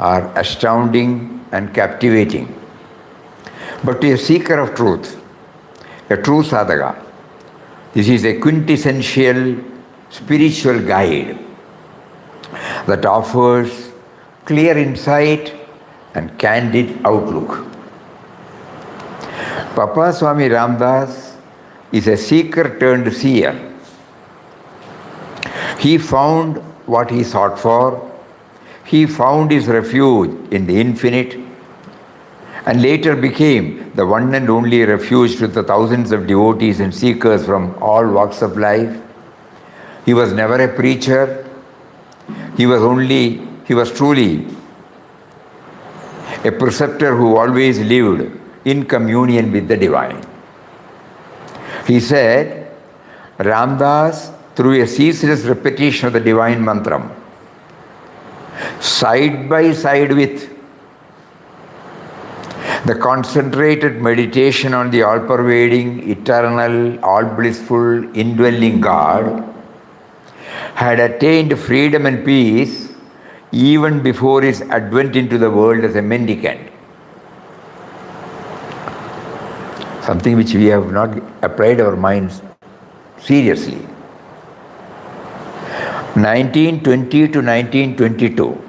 are astounding and captivating. But to a seeker of truth, a true sadhaka, this is a quintessential spiritual guide that offers clear insight and candid outlook. Papa Swami Ramdas is a seeker turned seer. He found what he sought for. He found his refuge in the infinite and later became the one and only refuge to the thousands of devotees and seekers from all walks of life. He was never a preacher. He was truly a preceptor who always lived in communion with the divine. He said, Ramdas, through a ceaseless repetition of the divine mantram, side by side with the concentrated meditation on the all-pervading, eternal, all-blissful, indwelling God, had attained freedom and peace even before his advent into the world as a mendicant. Something which we have not applied our minds seriously. 1920 to 1922,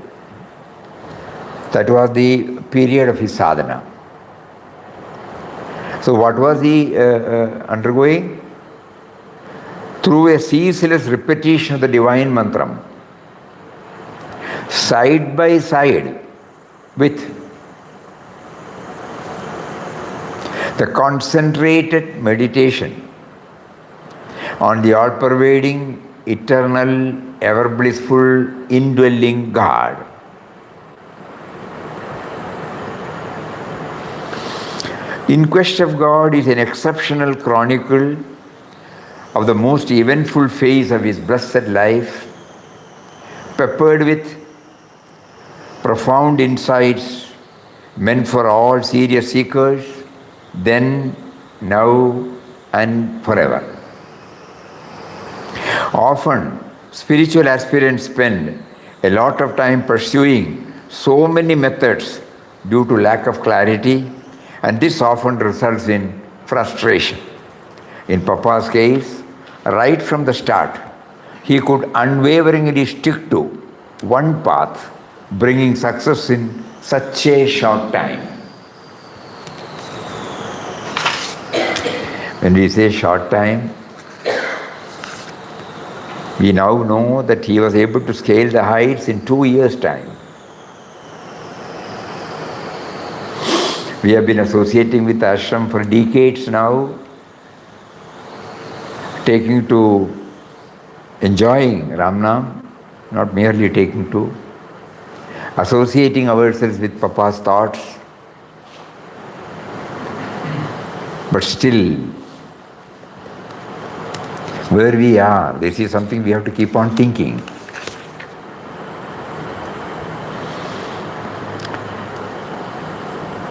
that was the period of his sadhana. So what was he undergoing? Through a ceaseless repetition of the divine mantram, side by side with the concentrated meditation on the all-pervading, eternal, ever-blissful, indwelling God. In Quest of God is an exceptional chronicle of the most eventful phase of his blessed life, peppered with profound insights meant for all serious seekers, then, now, and forever. Often, spiritual aspirants spend a lot of time pursuing so many methods due to lack of clarity, and this often results in frustration. In Papa's case, right from the start, he could unwaveringly stick to one path, bringing success in such a short time. When we say short time, we now know that he was able to scale the heights in 2 years' time. We have been associating with the ashram for decades now, taking to enjoying Ramnam, not merely taking to, associating ourselves with Papa's thoughts, but still, where we are, this is something we have to keep on thinking.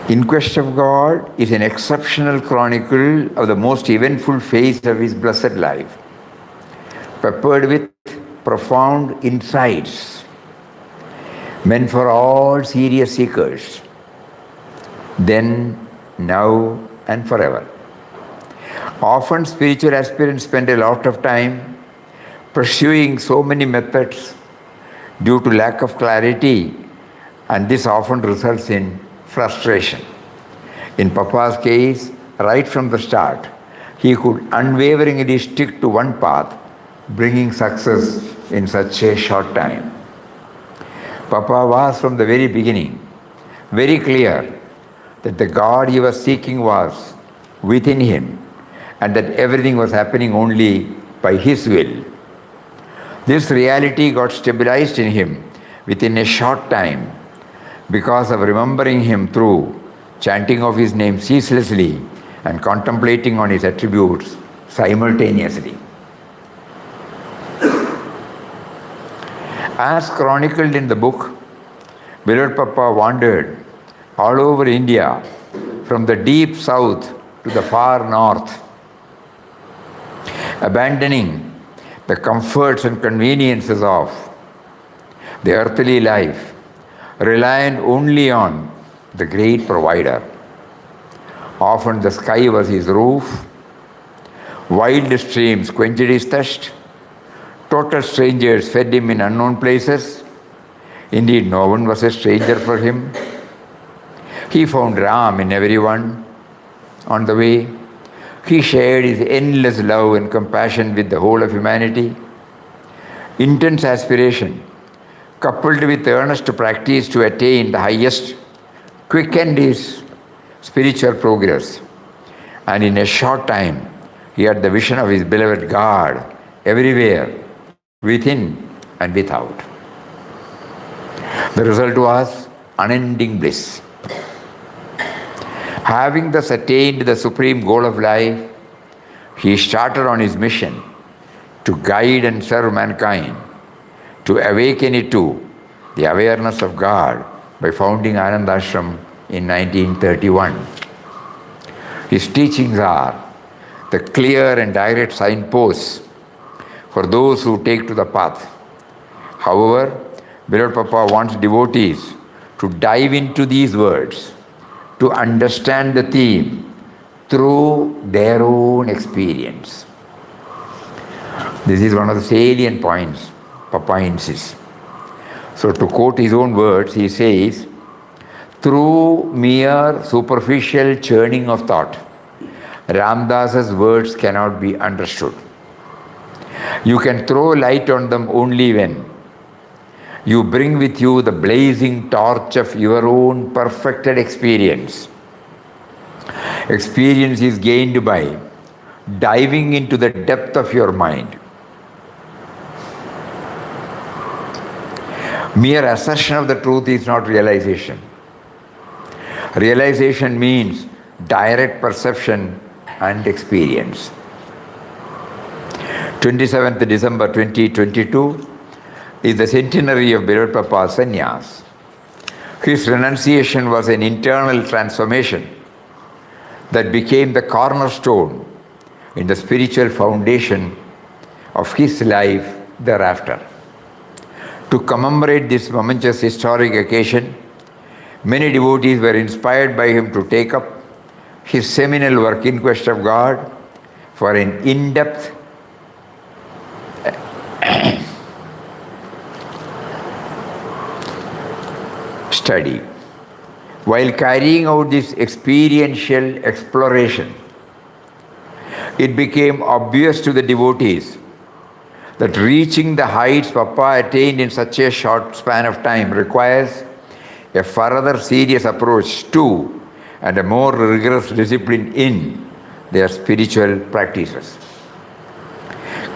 In Quest of God is an exceptional chronicle of the most eventful phase of his blessed life, peppered with profound insights meant for all serious seekers, then, now, and forever. Often spiritual aspirants spend a lot of time pursuing so many methods due to lack of clarity, and this often results in frustration. In Papa's case, right from the start, he could unwaveringly stick to one path, bringing success in such a short time. Papa was from the very beginning very clear that the God he was seeking was within him and that everything was happening only by his will. This reality got stabilized in him within a short time because of remembering him through chanting of his name ceaselessly and contemplating on his attributes simultaneously. As chronicled in the book, beloved Papa wandered all over India, from the deep south to the far north, abandoning the comforts and conveniences of the earthly life, reliant only on the great provider. Often the sky was his roof, wild streams quenched his thirst, total strangers fed him in unknown places. Indeed, no one was a stranger for him. He found Ram in everyone on the way. He shared his endless love and compassion with the whole of humanity. Intense aspiration, coupled with earnest practice to attain the highest, quickened his spiritual progress. And in a short time, he had the vision of his beloved God everywhere, within and without. The result was unending bliss. Having thus attained the supreme goal of life, he started on his mission to guide and serve mankind, to awaken it to the awareness of God by founding Anandashram in 1931. His teachings are the clear and direct signposts for those who take to the path. However, Beloved Papa wants devotees to dive into these words, to understand the theme through their own experience. This is one of the salient points Papa insists. So to quote his own words, he says, through mere superficial churning of thought, Ramdas's words cannot be understood. You can throw light on them only when you bring with you the blazing torch of your own perfected experience. Experience is gained by diving into the depth of your mind. Mere assertion of the truth is not realization. Realization means direct perception and experience. 27th December 2022 is the centenary of Beloved Papa's sannyas. His renunciation was an internal transformation that became the cornerstone in the spiritual foundation of his life thereafter. To commemorate this momentous historic occasion, many devotees were inspired by him to take up his seminal work, In Quest of God, for an in-depth study. While carrying out this experiential exploration, it became obvious to the devotees that reaching the heights Papa attained in such a short span of time requires a further serious approach to and a more rigorous discipline in their spiritual practices.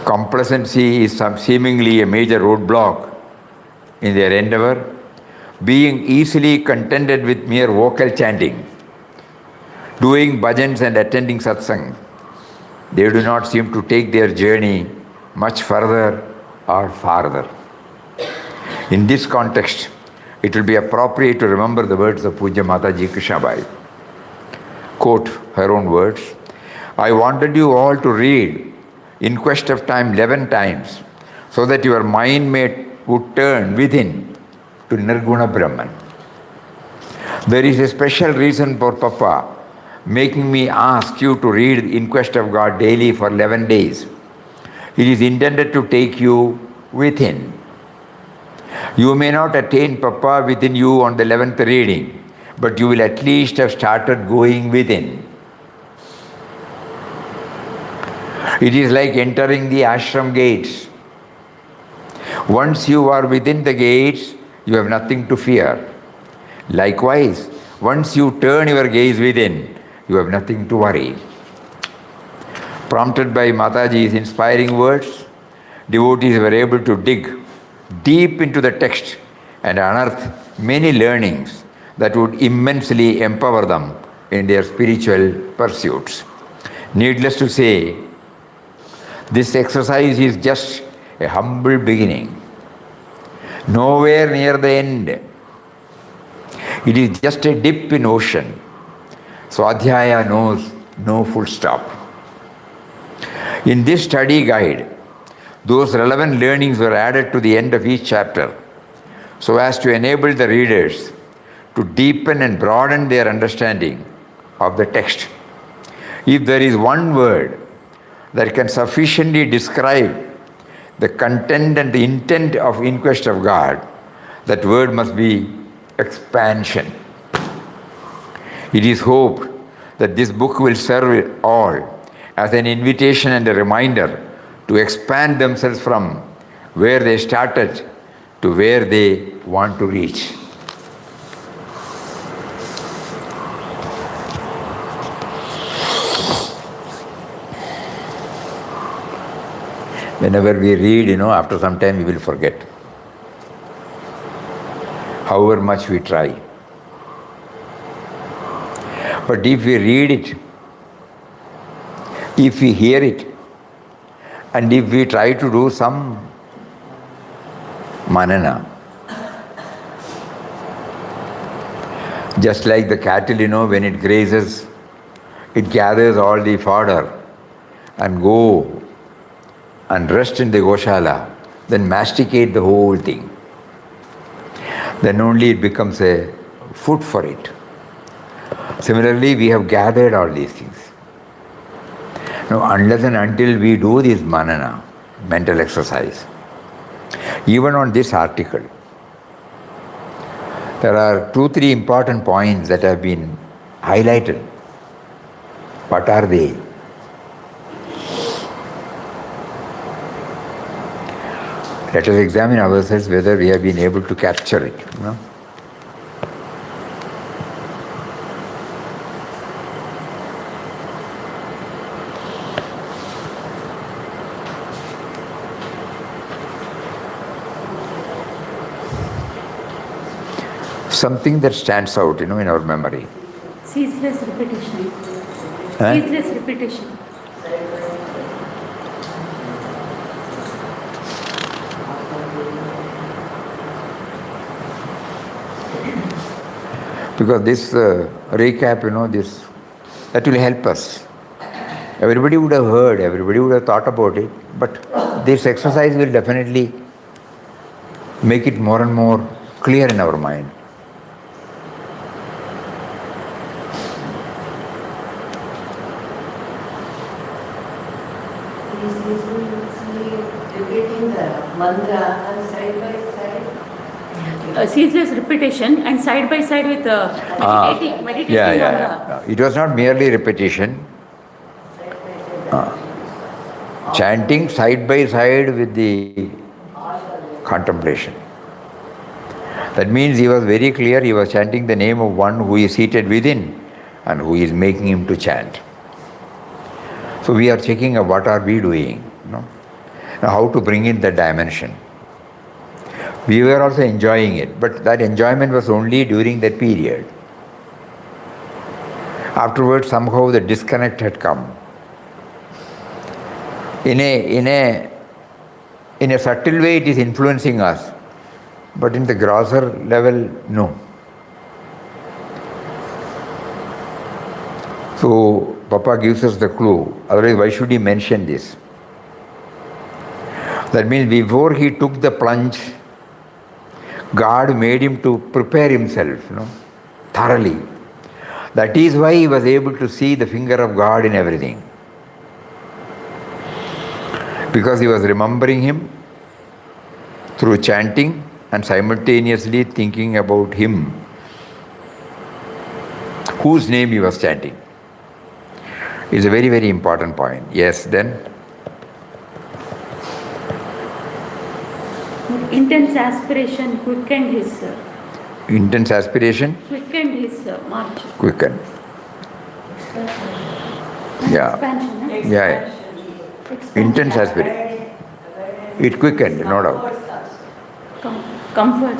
Complacency is seemingly a major roadblock in their endeavor, being easily contented with mere vocal chanting, doing bhajans and attending satsang. They do not seem to take their journey much further or farther. In this context, it will be appropriate to remember the words of Puja Mataji Krishnabai. Quote her own words, I wanted you all to read In Quest of Time 11 times so that your mind would turn within to Nirguna Brahman. There is a special reason for Papa making me ask you to read In Quest of God daily for 11 days. It is intended to take you within. You may not attain Papa within you on the 11th reading, but you will at least have started going within. It is like entering the ashram gates. Once you are within the gates, you have nothing to fear. Likewise, once you turn your gaze within, you have nothing to worry. Prompted by Mataji's inspiring words, devotees were able to dig deep into the text and unearth many learnings that would immensely empower them in their spiritual pursuits. Needless to say, this exercise is just a humble beginning. Nowhere near the end. It is just a dip in ocean. Swadhyaya knows no full stop. In this study guide, those relevant learnings were added to the end of each chapter so as to enable the readers to deepen and broaden their understanding of the text. If there is one word that can sufficiently describe the content and the intent of In Quest of God, that word must be expansion. It is hoped that this book will serve all as an invitation and a reminder to expand themselves from where they started to where they want to reach. Whenever we read, after some time we will forget. However much we try. But if we read it, if we hear it, and if we try to do some manana, just like the cattle, when it grazes, it gathers all the fodder and go and rest in the Goshala, then masticate the whole thing. Then only it becomes a food for it. Similarly, we have gathered all these things. Now, unless and until we do this manana, mental exercise, even on this article, there are 2-3 important points that have been highlighted. What are they? Let us examine ourselves whether we have been able to capture it. Something that stands out, in our memory. Ceaseless repetition. Huh? Ceaseless repetition. Because this recap, that will help us. Everybody would have heard, everybody would have thought about it, but this exercise will definitely make it more and more clear in our mind. Repeating the mantra and side by side. Ceaseless repetition and side by side with meditating on Yeah. It was not merely repetition. Chanting side by side with the contemplation. That means he was very clear, he was chanting the name of one who is seated within and who is making him to chant. So we are checking out what are we doing, Now how to bring in that dimension. We were also enjoying it, but that enjoyment was only during that period. Afterwards, somehow the disconnect had come. In a subtle way, it is influencing us, but in the grosser level, no. So, Papa gives us the clue. Otherwise, why should he mention this? That means before he took the plunge, God made him to prepare himself, thoroughly. That is why he was able to see the finger of God in everything. Because he was remembering him through chanting and simultaneously thinking about him, whose name he was chanting. It's a very, very important point. Yes, then? intense aspiration quickened his Intense aspiration? quickened his march. Quickened. Yeah. Expansion. Huh? Yeah. Intense aspiration. It quickened, no doubt. Comfort.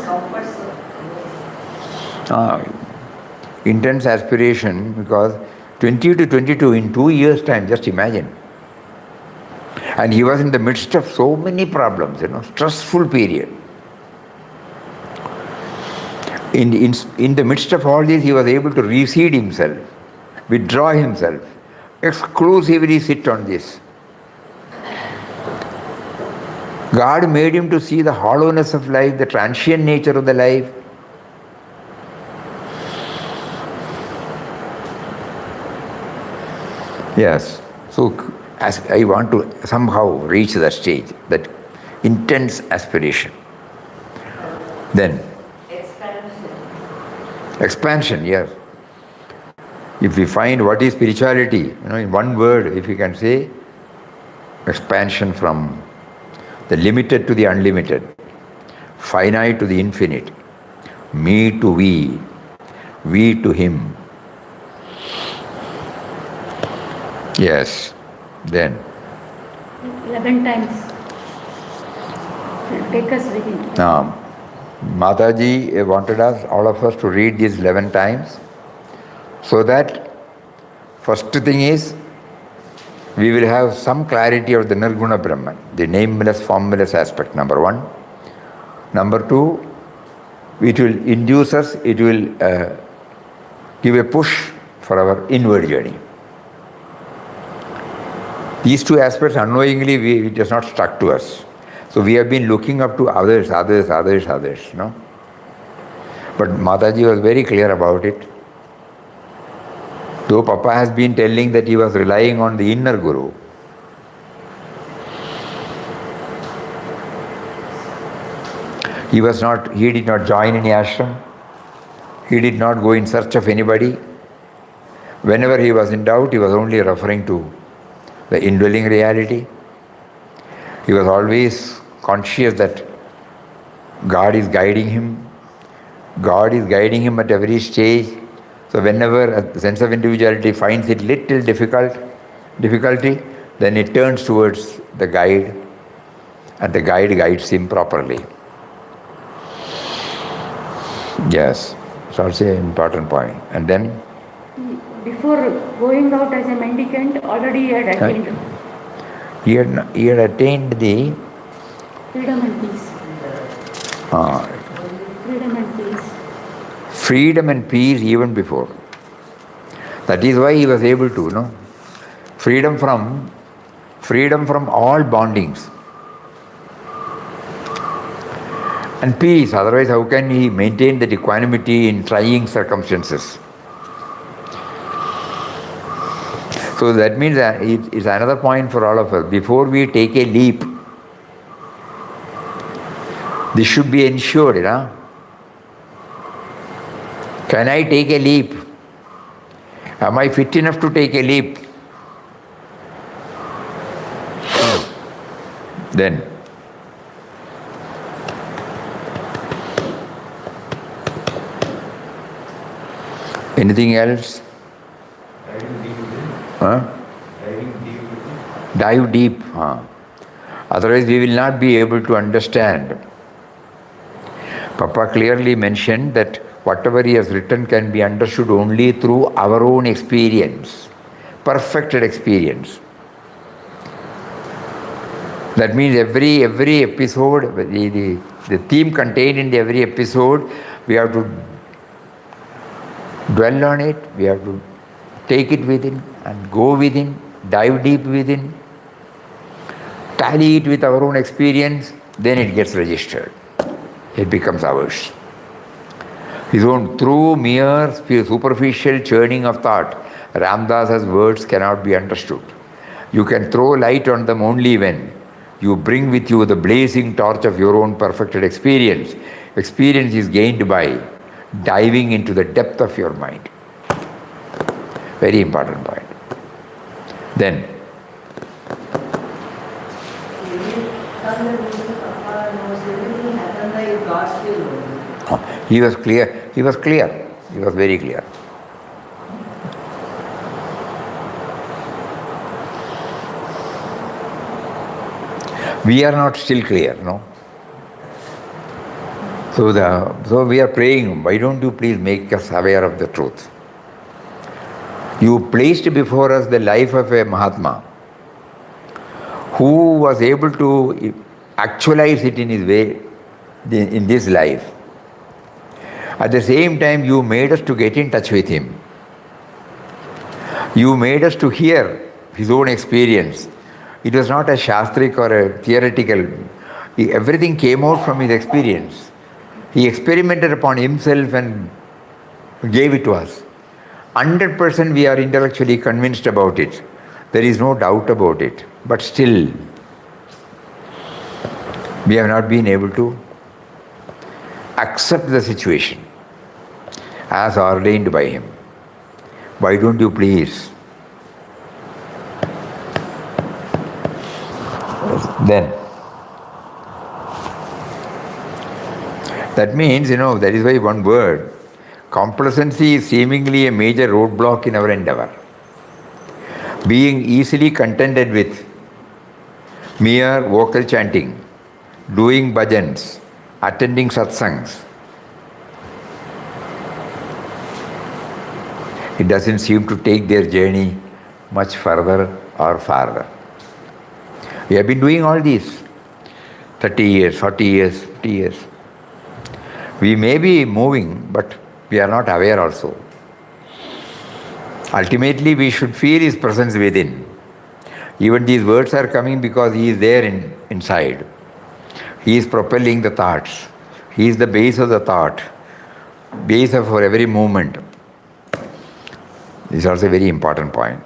Intense aspiration, because 20 to 22 in 2 years' time, just imagine. And he was in the midst of so many problems, stressful period. In the midst of all this, he was able to reseed himself, withdraw himself, exclusively sit on this. God made him to see the hollowness of life, the transient nature of the life. Yes. So as I want to somehow reach that stage, that intense aspiration. Then expansion, yes. If we find what is spirituality, in one word, if we can say, expansion from the limited to the unlimited, finite to the infinite, me to we to him. Yes, then. 11 times. Take us with him. Now, Mataji wanted us, all of us, to read these 11 times, so that first thing is, we will have some clarity of the Nirguna Brahman, the nameless, formless aspect, number one. Number two, it will induce us, it will give a push for our inward journey. These two aspects, unknowingly, it has not stuck to us. So we have been looking up to others. But Mataji was very clear about it. Though Papa has been telling that he was relying on the inner Guru, he did not join any ashram. He did not go in search of anybody. Whenever he was in doubt, he was only referring to the indwelling reality. He was always conscious that God is guiding him. God is guiding him at every stage. So whenever a sense of individuality finds it little difficulty, then it turns towards the guide, and the guide guides him properly. Yes, it's also an important point. And then? Before going out as a mendicant, already he had attained. He had attained the freedom and peace. Freedom and peace. Freedom and peace even before. That is why he was able to, freedom from all bondings. And peace, otherwise how can he maintain that equanimity in trying circumstances? So that means that it is another point for all of us. Before we take a leap, this should be ensured, Can I take a leap? Am I fit enough to take a leap? Then, anything else? Dive deep. Otherwise we will not be able to understand. Papa clearly mentioned that whatever he has written can be understood only through our own experience, perfected experience. That means every episode, the theme contained in every episode, we have to dwell on it, we have to take it within and go within, dive deep within, tally it with our own experience, then it gets registered. It becomes ours. His own, through mere superficial churning of thought, Ramdas's words cannot be understood. You can throw light on them only when you bring with you the blazing torch of your own perfected experience. Experience is gained by diving into the depth of your mind. Very important point. Then, he was clear. He was very clear. We are not still clear, no? So we are praying, why don't you please make us aware of the truth? You placed before us the life of a Mahatma who was able to actualize it in his way, in this life. At the same time, you made us to get in touch with him. You made us to hear his own experience. It was not a shastric or a theoretical. Everything came out from his experience. He experimented upon himself and gave it to us. 100% we are intellectually convinced about it. There is no doubt about it. But still, we have not been able to accept the situation as ordained by him. Why don't you please? Then, that means, that is why one word, complacency is seemingly a major roadblock in our endeavor. Being easily contented with mere vocal chanting, doing bhajans, attending satsangs, it doesn't seem to take their journey much further or farther. We have been doing all these 30 years, 40 years, 50 years. We may be moving, but we are not aware also. Ultimately, we should feel his presence within. Even these words are coming because he is there inside. He is propelling the thoughts. He is the base of the thought, base of for every movement. This is also a very important point.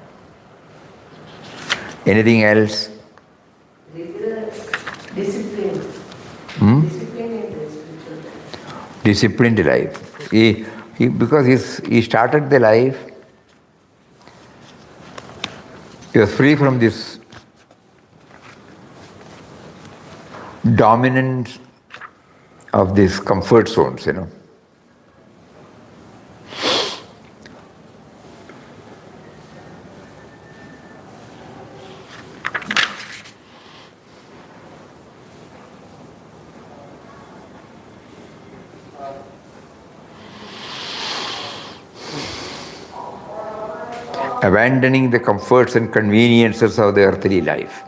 Anything else? Regular discipline. Discipline in the spiritual life. Disciplined life. Because he started the life, he was free from this dominance of these comfort zones, abandoning the comforts and conveniences of the earthly life,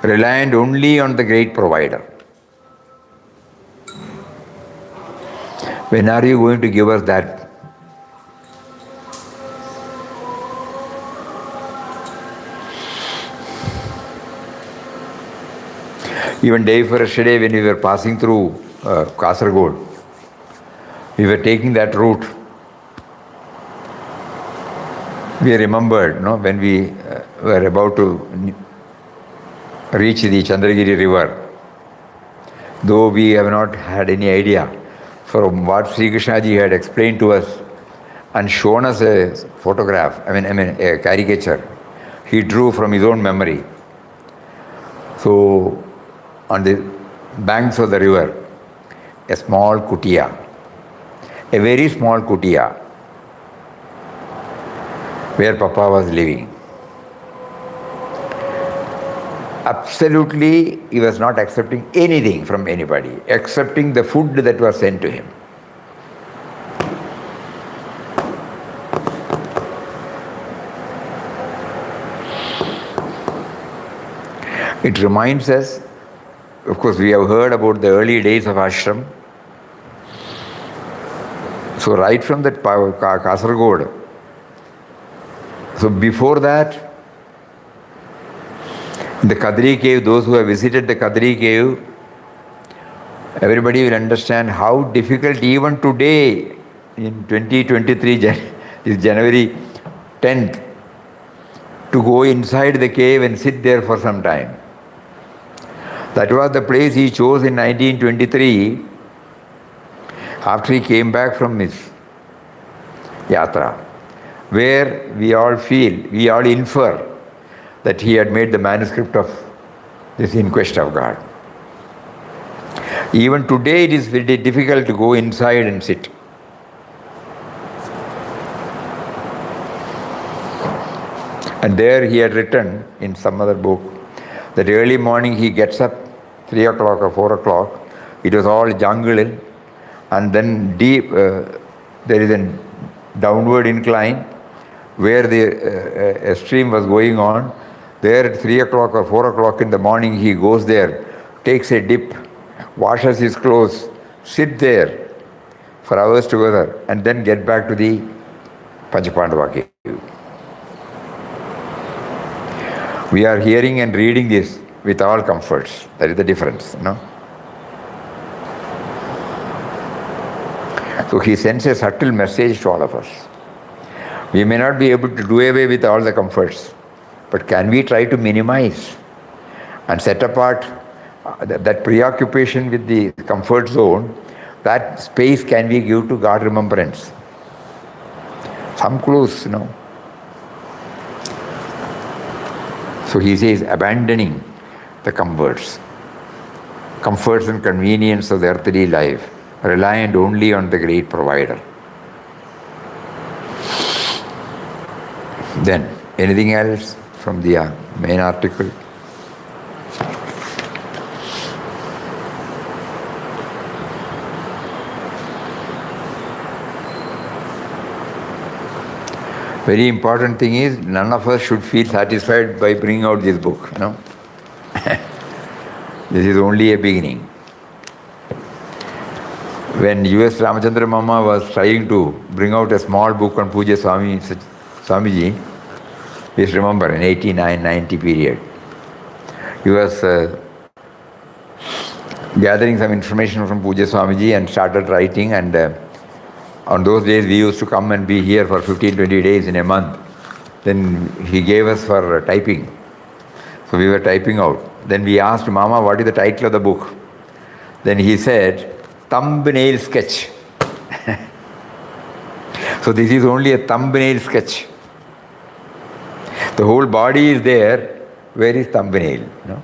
reliant only on the great provider. When are you going to give us that? Even day for yesterday, when we were passing through Kasaragod, we were taking that route. We remembered, when we were about to reach the Chandragiri river, though we have not had any idea from what Sri Krishna ji had explained to us and shown us a photograph, a caricature he drew from his own memory. So, on the banks of the river, a small kutia, a very small kutia, where Papa was living. Absolutely, he was not accepting anything from anybody, excepting the food that was sent to him. It reminds us, of course, we have heard about the early days of ashram. So right from that Kasaragod, so before that, the Kadri cave, those who have visited the Kadri cave, everybody will understand how difficult even today in 2023, is January 10th, to go inside the cave and sit there for some time. That was the place he chose in 1923 after he came back from his yatra, where we all infer that he had made the manuscript of this In Quest of God. Even today it is very difficult to go inside and sit. And there he had written in some other book that early morning he gets up 3 o'clock or 4 o'clock. It was all jungle, and then deep, there is a downward incline where a stream was going on. There at 3 o'clock or 4 o'clock in the morning he goes there, takes a dip, washes his clothes, sit there for hours together, and then get back to the Panchapandava cave. We are hearing and reading this with all comforts. That is the difference, you know. So he sends a subtle message to all of us. We may not be able to do away with all the comforts, but can we try to minimize and set apart that preoccupation with the comfort zone? That space can we give to God remembrance? Some clues, you know. So he says, abandoning the comforts and convenience of the earthly life, reliant only on the great provider. Then, anything else from the main article? Very important thing is, none of us should feel satisfied by bringing out this book, you know. This is only a beginning. When U.S. Ramachandra Mama was trying to bring out a small book on Puja Swamiji, please remember, in 89-90 period, he was gathering some information from Puja Swamiji and started writing, and on those days we used to come and be here for 15-20 days in a month. Then he gave us for typing. So we were typing out. Then we asked Mama, what is the title of the book? Then he said, thumbnail sketch. So this is only a thumbnail sketch. The whole body is there. Where is thumbnail? No?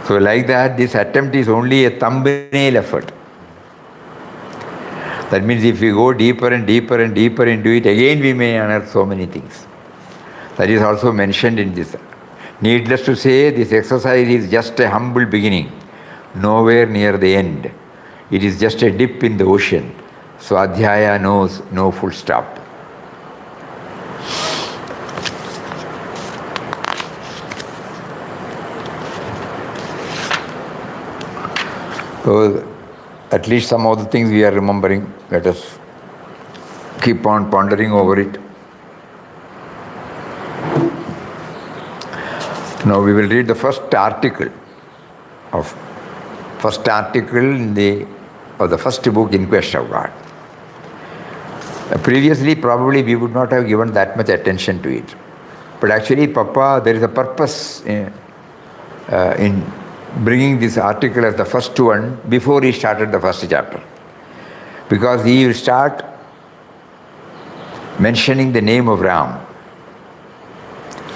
So like that, this attempt is only a thumbnail effort. That means if we go deeper and deeper and deeper into it, again we may unearth so many things. That is also mentioned in this. Needless to say, this exercise is just a humble beginning, nowhere near the end. It is just a dip in the ocean. Swadhyaya knows no full stop. So, at least some of the things we are remembering. Let us keep on pondering over it. Now we will read the first article of the first book, In Quest of God. Previously, probably we would not have given that much attention to it. But actually, Papa, there is a purpose in bringing this article as the first one before he started the first chapter. Because he will start mentioning the name of Ram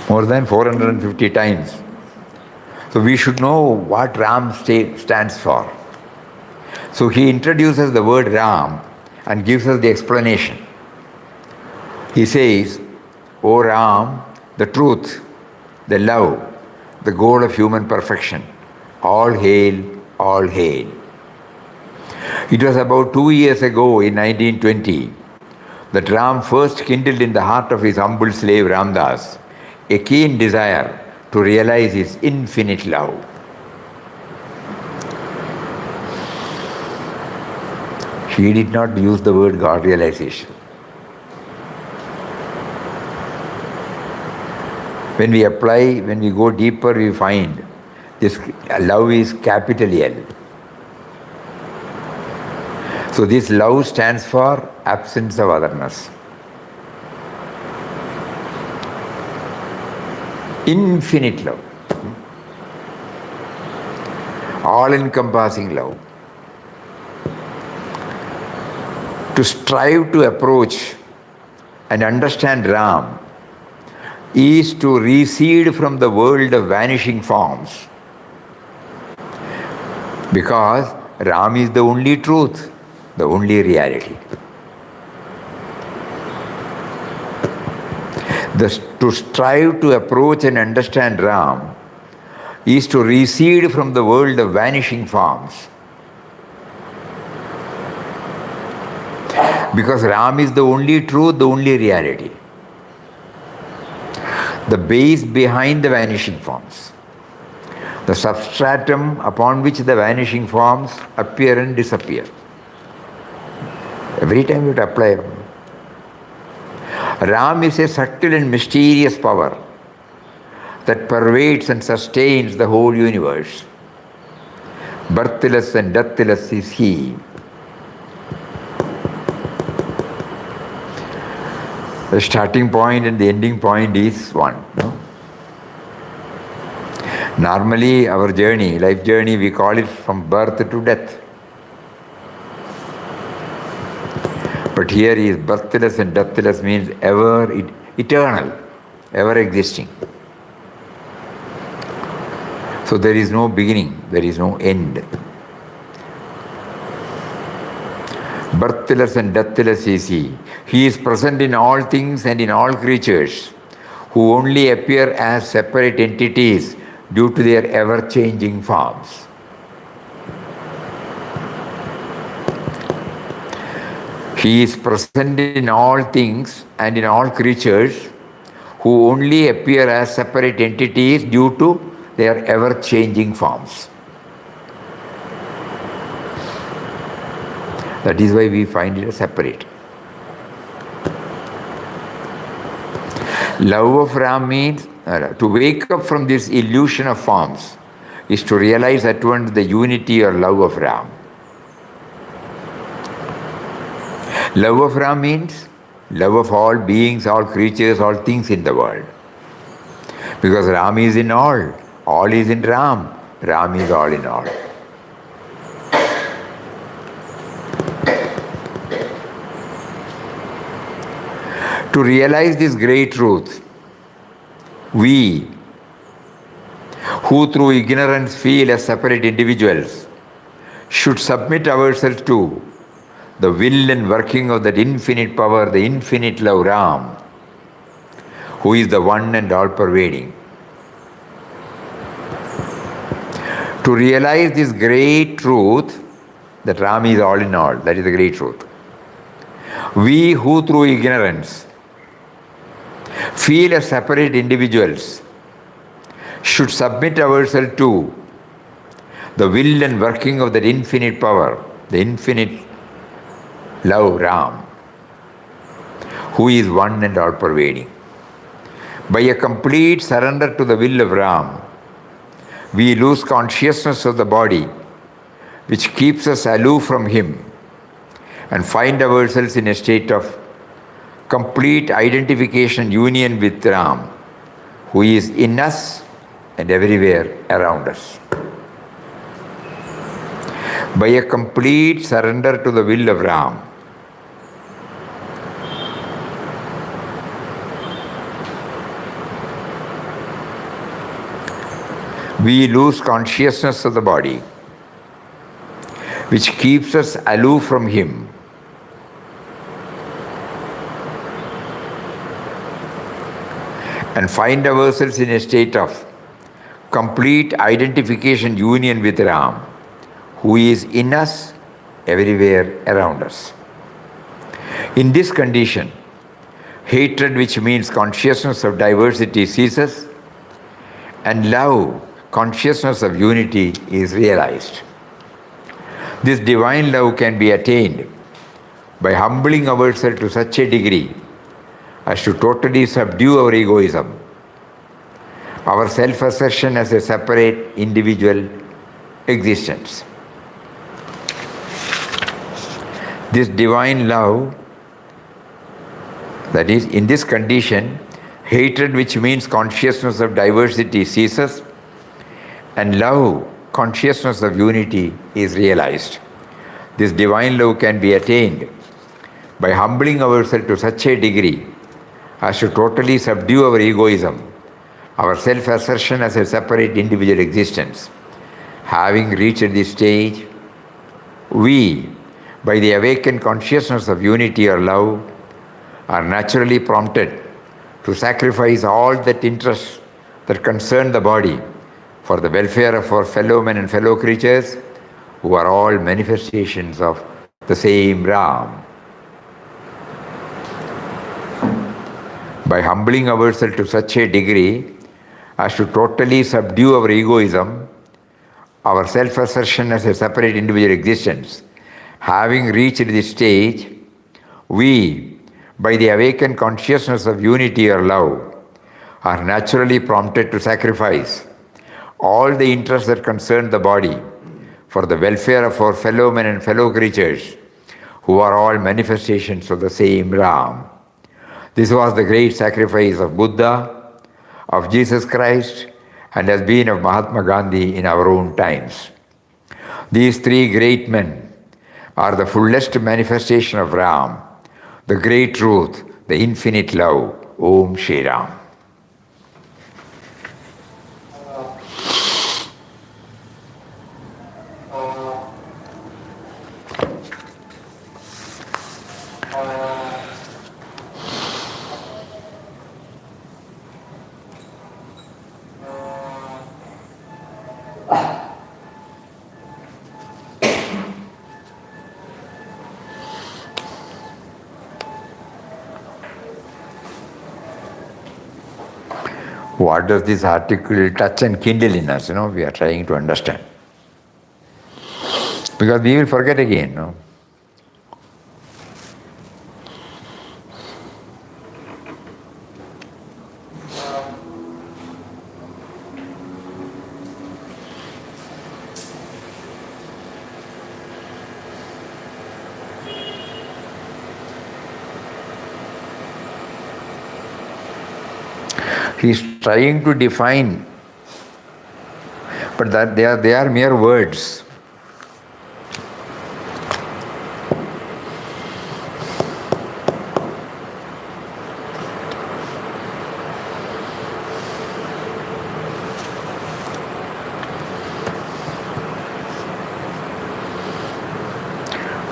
more than 450 times. So we should know what Ram stands for. So he introduces the word Ram and gives us the explanation. He says, O Ram, the truth, the love, the goal of human perfection. All hail, all hail. It was about 2 years ago in 1920 that Ram first kindled in the heart of his humble slave Ramdas a keen desire to realize his infinite love. He did not use the word God realization. When we apply, when we go deeper, we find this love is capital L. So this love stands for absence of otherness. Infinite love. All-encompassing love. To strive to approach and understand Ram is to recede from the world of vanishing forms. Because Ram is the only truth, the only reality. To strive to approach and understand Ram is to recede from the world of vanishing forms. Because Ram is the only truth, the only reality. The base behind the vanishing forms. The substratum upon which the vanishing forms appear and disappear. Every time you apply. Ram is a subtle and mysterious power that pervades and sustains the whole universe. Birthless and deathless is He. The starting point and the ending point is one. No? Normally, our journey, life journey, we call it from birth to death. But here is birthless and deathless means ever eternal, ever existing. So there is no beginning, there is no end. Birthless and deathless is He. He is present in all things and in all creatures, who only appear as separate entities due to their ever-changing forms. He is present in all things and in all creatures, who only appear as separate entities due to their ever-changing forms. That is why we find it separate. Love of Ram means to wake up from this illusion of forms is to realize at once the unity or love of Ram. Love of Ram means love of all beings, all creatures, all things in the world. Because Ram is in all is in Ram, Ram is all in all. To realize this great truth, we, who through ignorance feel as separate individuals, should submit ourselves to the will and working of that infinite power, the infinite love Ram, who is the one and all-pervading. To realize this great truth, that Ram is all in all, that is the great truth. We who through ignorance feel as separate individuals should submit ourselves to the will and working of that infinite power, the infinite love Ram, who is one and all-pervading. By a complete surrender to the will of Ram, we lose consciousness of the body, which keeps us aloof from Him, and find ourselves in a state of complete identification, union with Ram, who is in us and everywhere around us. By a complete surrender to the will of Ram, we lose consciousness of the body, which keeps us aloof from Him, and find ourselves in a state of complete identification, union with Ram, who is in us, everywhere around us. In this condition, hatred, which means consciousness of diversity, ceases, and love, consciousness of unity, is realized. This divine love can be attained by humbling ourselves to such a degree as to totally subdue our egoism, our self-assertion as a separate individual existence. This divine love, that is, in this condition, hatred, which means consciousness of diversity, ceases, and love, consciousness of unity, is realized. This divine love can be attained by humbling ourselves to such a degree as to totally subdue our egoism, our self-assertion as a separate individual existence. Having reached this stage, we, by the awakened consciousness of unity or love, are naturally prompted to sacrifice all that interests that concern the body for the welfare of our fellow men and fellow creatures, who are all manifestations of the same Ram. By humbling ourselves to such a degree as to totally subdue our egoism, our self-assertion as a separate individual existence, having reached this stage, we, by the awakened consciousness of unity or love, are naturally prompted to sacrifice all the interests that concern the body for the welfare of our fellow men and fellow creatures, who are all manifestations of the same Ram. This was the great sacrifice of Buddha, of Jesus Christ, and has been of Mahatma Gandhi in our own times. These three great men are the fullest manifestation of Ram, the great truth, the infinite love. Om Shri Ram. What does this article touch and kindle in us? We are trying to understand. Because we will forget again. He's trying to define, but that they are mere words.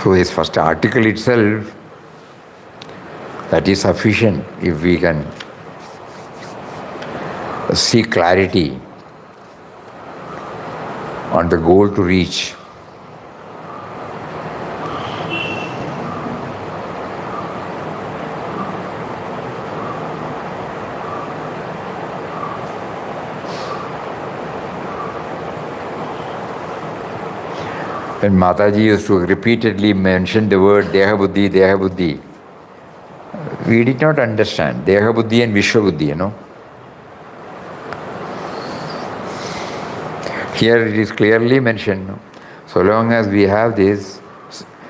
So this first article itself, that is sufficient if we can see clarity on the goal to reach. When Mataji used to repeatedly mention the word Deha Buddhi, we did not understand Deha Buddhi and Vishwa Buddhi, Here it is clearly mentioned, so long as we have this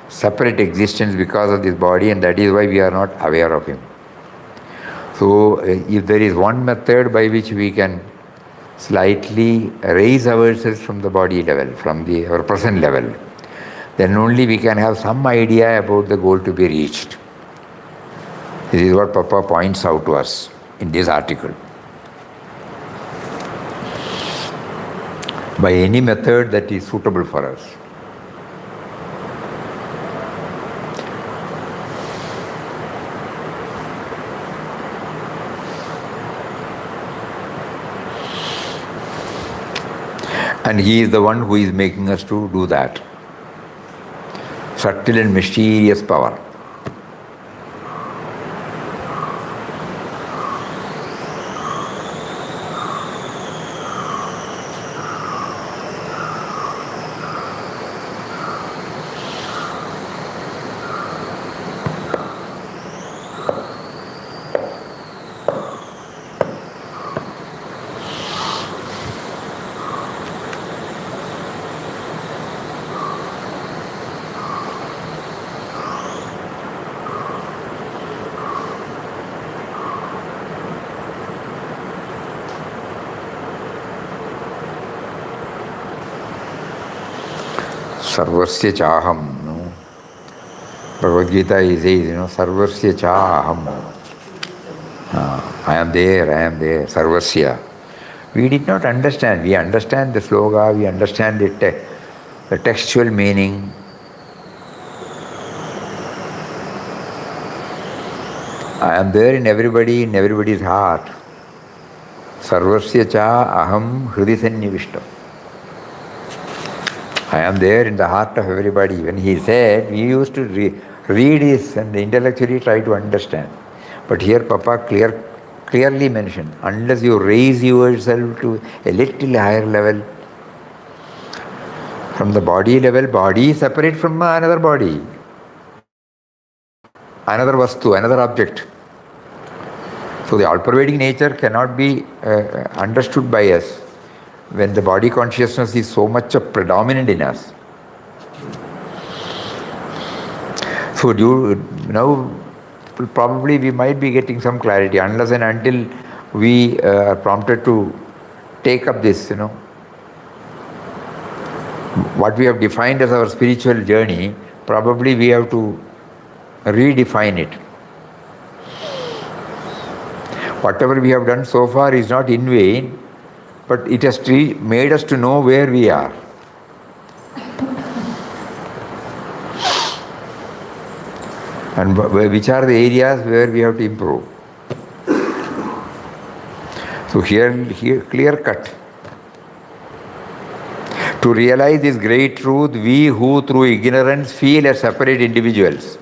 separate existence because of this body, and that is why we are not aware of him. So if there is one method by which we can slightly raise ourselves from the body level, from our present level, then only we can have some idea about the goal to be reached. This is what Papa points out to us in this article. By any method that is suitable for us. And he is the one who is making us to do that. Subtle and mysterious power. Sarvasya chaham. Bhagavad Gita says, Sarvasya chaham. I am there, Sarvasya. We did not understand. We understand the sloga, we understand the textual meaning. I am there in everybody's heart. Sarvasya cha aham hridi sannivishtam. I am there in the heart of everybody. When he said, we used to read this and intellectually try to understand. But here Papa clearly mentioned, unless you raise yourself to a little higher level, from the body level, body is separate from another body, another vastu, another object. So the all-pervading nature cannot be understood by us when the body consciousness is so much predominant in us. So now probably we might be getting some clarity unless and until we are prompted to take up this, what we have defined as our spiritual journey, probably we have to redefine it. Whatever we have done so far is not in vain, but it has made us to know where we are. And which are the areas where we have to improve. So here clear cut. To realize this great truth, we who through ignorance feel as separate individuals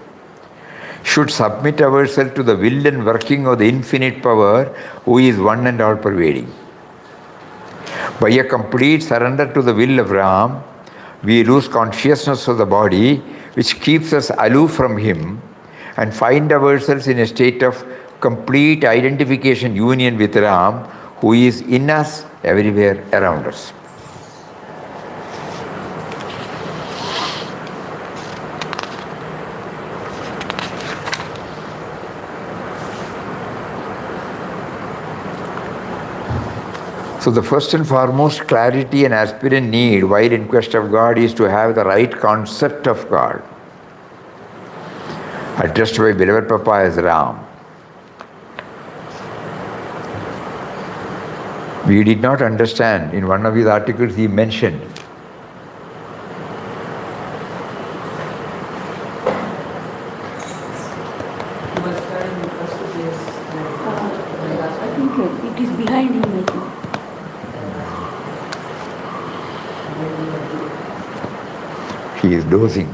should submit ourselves to the will and working of the infinite power who is one and all pervading. By a complete surrender to the will of Ram, we lose consciousness of the body which keeps us aloof from him and find ourselves in a state of complete identification union with Ram who is in us everywhere around us. So the first and foremost clarity an aspirant need while in quest of God is to have the right concept of God. Addressed by beloved Papa as Ram. We did not understand, in one of his articles he mentioned, I think it is behind him, I think. he is dozing.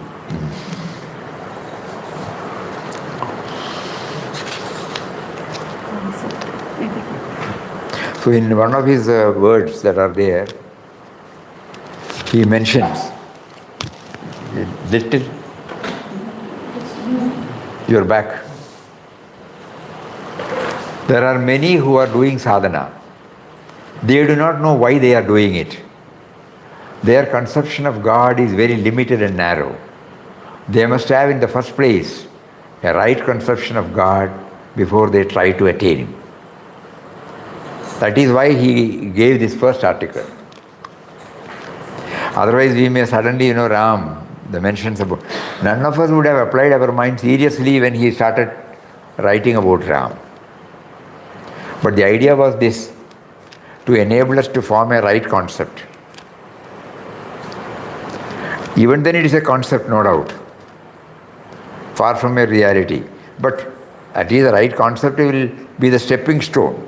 So in one of his words that are there, he mentions, little, you're back. There are many who are doing sadhana. They do not know why they are doing it. Their conception of God is very limited and narrow. They must have in the first place a right conception of God before they try to attain Him. That is why he gave this first article. Otherwise we may suddenly, Ram, the mentions about... None of us would have applied our mind seriously when he started writing about Ram. But the idea was this, to enable us to form a right concept. Even then it is a concept, no doubt, far from a reality. But at least the right concept will be the stepping stone.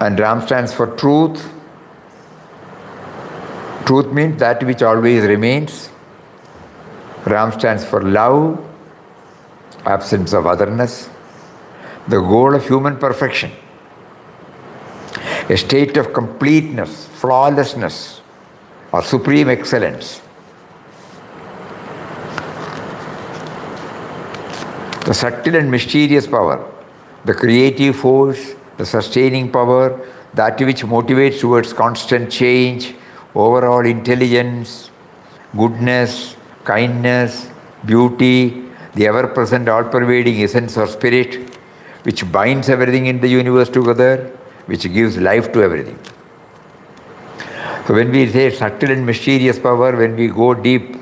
And Ram stands for truth. Truth means that which always remains. Ram stands for love, absence of otherness, the goal of human perfection, a state of completeness, flawlessness, or supreme excellence. The subtle and mysterious power, the creative force, the sustaining power, that which motivates towards constant change, overall intelligence, goodness, kindness, beauty, the ever-present, all-pervading essence or spirit, which binds everything in the universe together, which gives life to everything. So when we say subtle and mysterious power, when we go deep,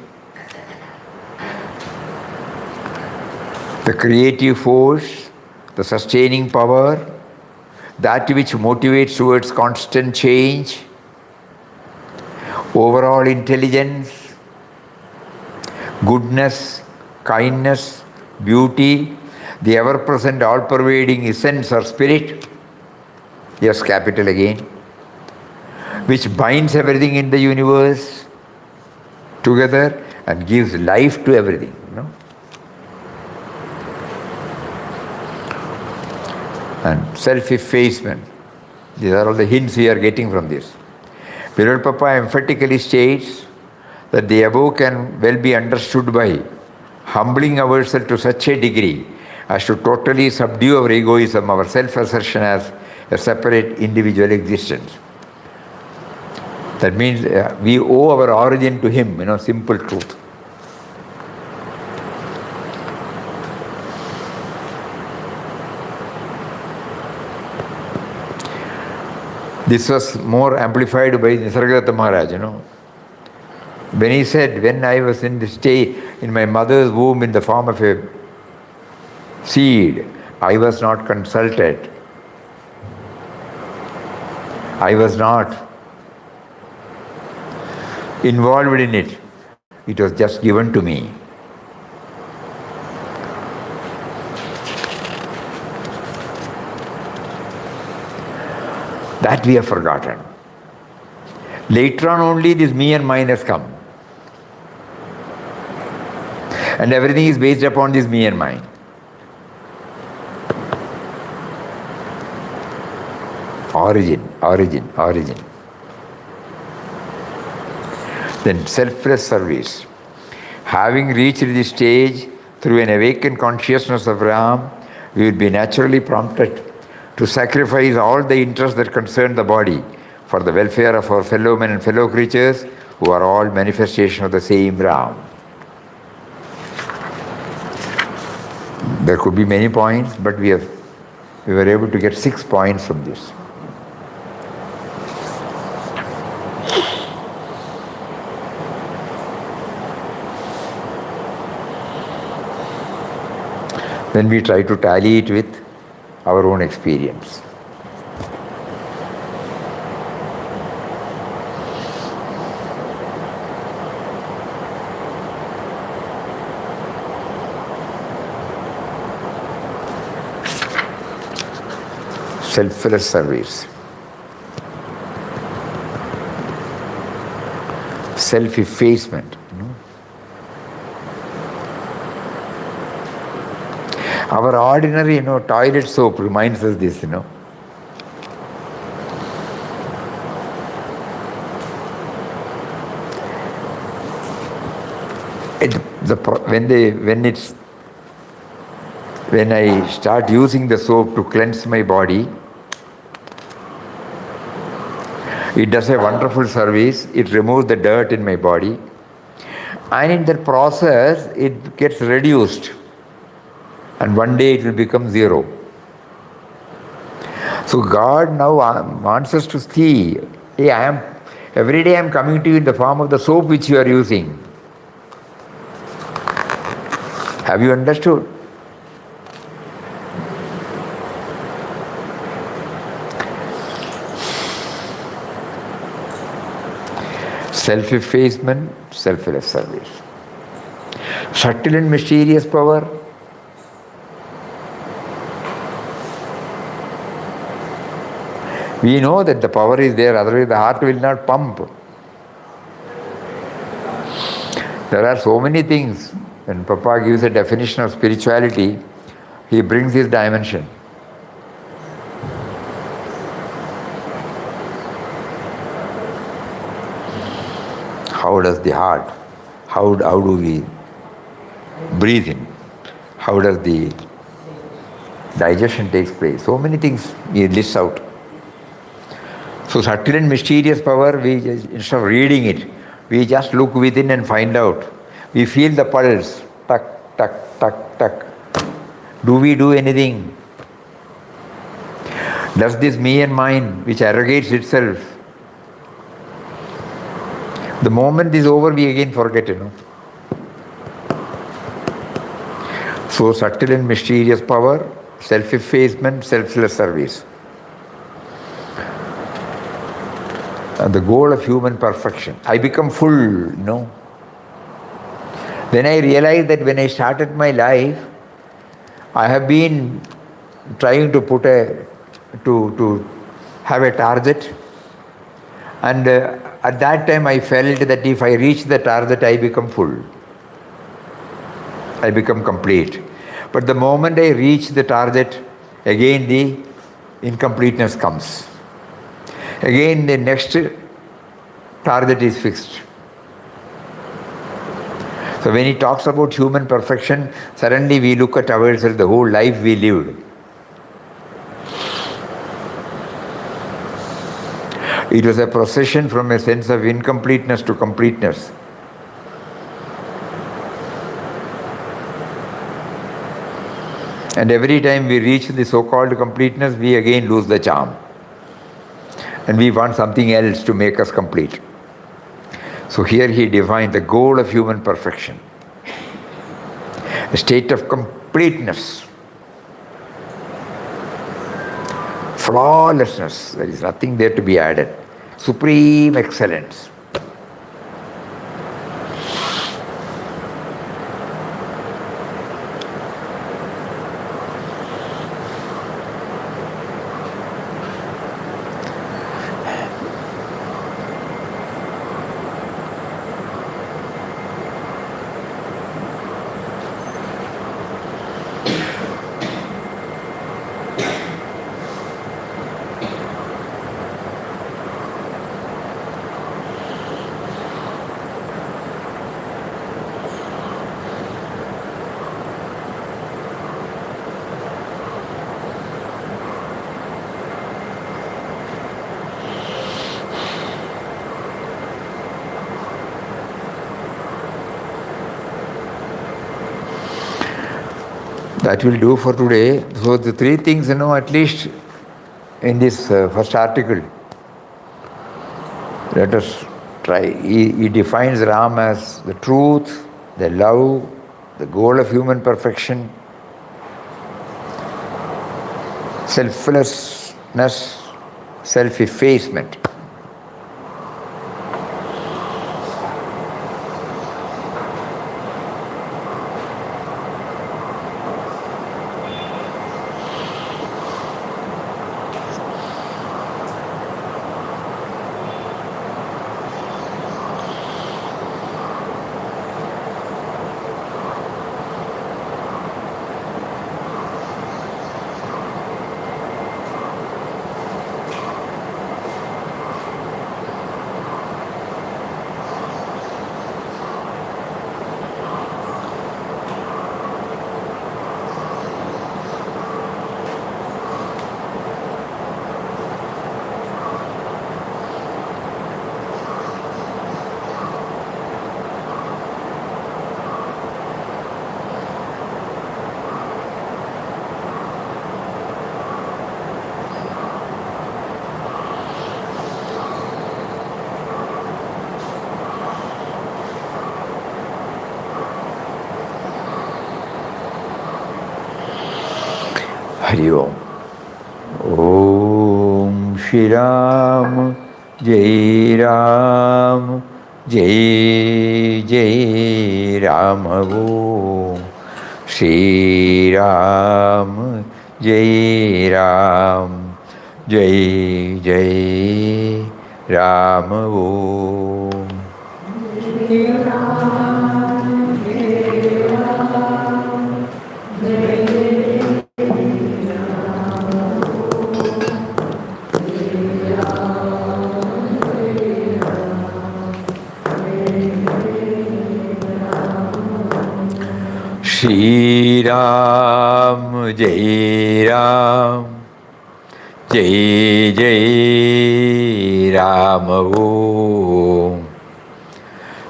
the creative force, the sustaining power, that which motivates towards constant change, overall intelligence, goodness, kindness, beauty, the ever-present, all-pervading essence or spirit, yes, capital again, which binds everything in the universe together and gives life to everything. And self-effacement. These are all the hints we are getting from this. Beloved Papa emphatically states that the above can well be understood by humbling ourselves to such a degree as to totally subdue our egoism, our self-assertion as a separate individual existence. That means we owe our origin to Him, simple truth. This was more amplified by Nisargadatta Maharaj, When he said, when I was in the state, in my mother's womb in the form of a seed, I was not consulted. I was not involved in it. It was just given to me. That we have forgotten. Later on only this me and mine has come. And everything is based upon this me and mine. Origin. Then selfless service. Having reached this stage through an awakened consciousness of Ram, we will be naturally prompted to sacrifice all the interests that concern the body for the welfare of our fellow men and fellow creatures who are all manifestation of the same Ram. There could be many points, but we were able to get 6 points from this. Then we try to tally it with our own experience. Selfless service. Self-effacement. Our ordinary, toilet soap reminds us this, When I start using the soap to cleanse my body, it does a wonderful service. It removes the dirt in my body. And in that process, it gets reduced. And one day it will become zero. So God now wants us to see, hey, every day I am coming to you in the form of the soap which you are using. Have you understood? Self-effacement, selfless service. Subtle and mysterious power. We know that the power is there, otherwise the heart will not pump. There are so many things. When Papa gives a definition of spirituality, he brings his dimension. How does the heart, how do we breathe in? How does the digestion takes place? So many things he lists out. So subtle and mysterious power, instead of reading it, we just look within and find out. We feel the pulse, tuck, tuck, tuck, tuck. Do we do anything? Does this me and mine, which arrogates itself, the moment is over, we again forget, So subtle and mysterious power, self-effacement, selfless service. And the goal of human perfection. I become full, Then I realized that when I started my life, I have been trying to to have a target. And at that time I felt that if I reach the target, I become full. I become complete. But the moment I reach the target, again the incompleteness comes. Again the next target is fixed. So when he talks about human perfection, suddenly we look at ourselves, the whole life we lived. It was a procession from a sense of incompleteness to completeness. And every time we reach the so-called completeness, we again lose the charm. And we want something else to make us complete. So here he defined the goal of human perfection. A state of completeness. Flawlessness. There is nothing there to be added. Supreme excellence. That will do for today. So the three things, at least in this first article, let us try. He defines Ram as the truth, the love, the goal of human perfection, selflessness, self-effacement. Hari Om. Om Shri Ram, Jai Ram, Jai Jai Ram. Om Shri Ram, Jai Ram, Jai Jai Ram. Om. Shri Ram, Jai Ram, Jai Jai Ram. Om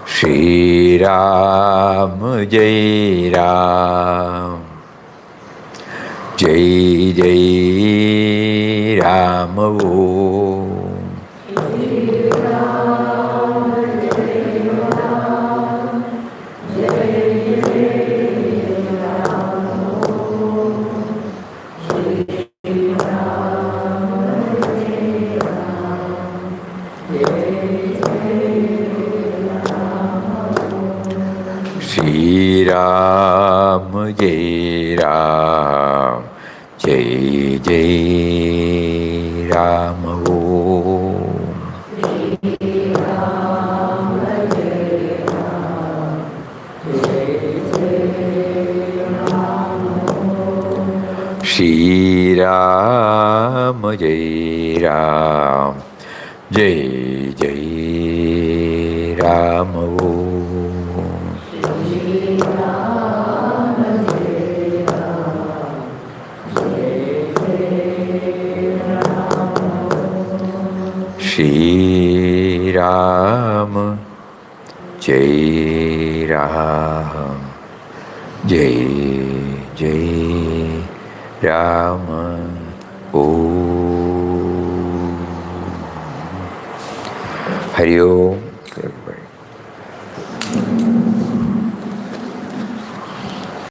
Shri Ram, Jai Ram, Jai Jai Ram. Om. Shri Ram, Jai Ram, Jai Jai Ram. Om Shri Ram, Jai Ram, Jai Jai Ram. Om Shri Ram, Jai Ram, Jai Jai Rama. Om. Hari Om.